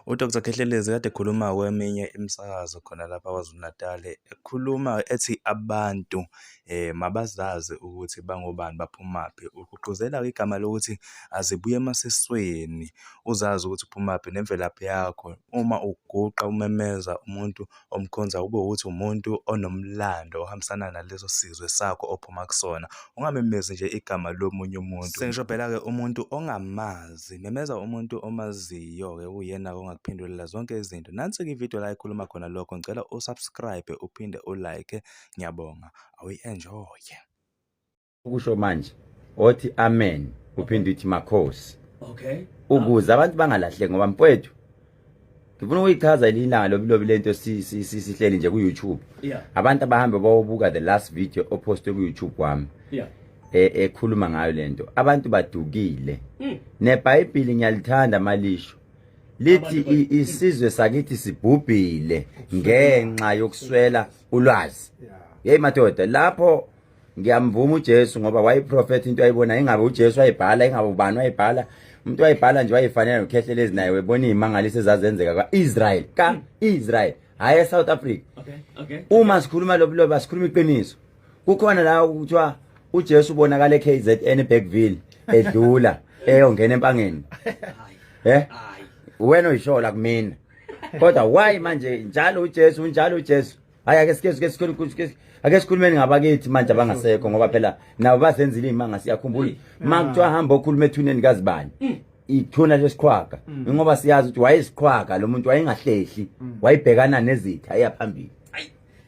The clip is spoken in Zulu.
uDr Khehlelezi kade ekhuluma kweminye imisakazo khona lapha KwaZulu-Natal ekhuluma ethi abantu mabazazi ukuthi bangobani baphumaphi. Ugqugquzela igama lokuthi azibuye emasisweni uzazi ukuthi uphumaphi nemvelaphi yakho. Uma uguqa umemeza umuntu omkhonza kube ukuthi umuntu onomlando ohambisana naleso sizwe sakho ophuma kusona. Ungamemezi nje igama lomunye umuntu. Sengisho phela-ke umuntu ongamazi, memeza umuntu omaziyo-ke uyena ongakuphendulela zonke izinto. Nansi-ke ividiyo la ikhuluma khona lokho. Ngicela usubscribe uphinde ulike. Ngiyabonga. Awi-enjoy. Ukusho manje othi amen uphinde uthi makhosi. Okay. Ukuze abantu bangalahleki ngoba mfowethu ngifuna ukuyichaza ilanga lobilobi lento sihleli nje ku YouTube. Yeah. Abantu abahambe bayobuka the last video opostwe ku YouTube wami. Yeah. Ekhuluma ngayo lento. Abantu badukile. NeBhayibheli ngiyalithanda malisho. Lithi isizwe sakithi sibhubhile ngenxa yokuswela ulwazi. Hey madoda, lapho ngiyamvuma uJesu ngoba wayiprofeti into ayibona ingabe uJesu wayibhala ingabe ubani wayibhala. Umuntu wayibhala nje wayifanele uKhehlelezi naye webona imangaliso ezazenzeka kwaIsrael Israel hayi eSouth Africa. Okay. Uma sikhuluma lobulobi asikhuluma iqiniso. Kukhona la ukuthiwa uJesu ubonakala eKZN Bergville edlula eyongena empangeni. Wena uyishola kumina. Kodwa why manje njalo uJesu hayi ake sikhulumeni ngabakithi manje abangasekho ngoba phela nabo basenzile imanga siyakhumbula makuthiwa hamba okhuluma ethuneni kazibani ithuna lesikhwaga ngoba siyazi ukuthi wayesikhwaga lo muntu wayengahlehli wayibhekana nezitha eyaphambili.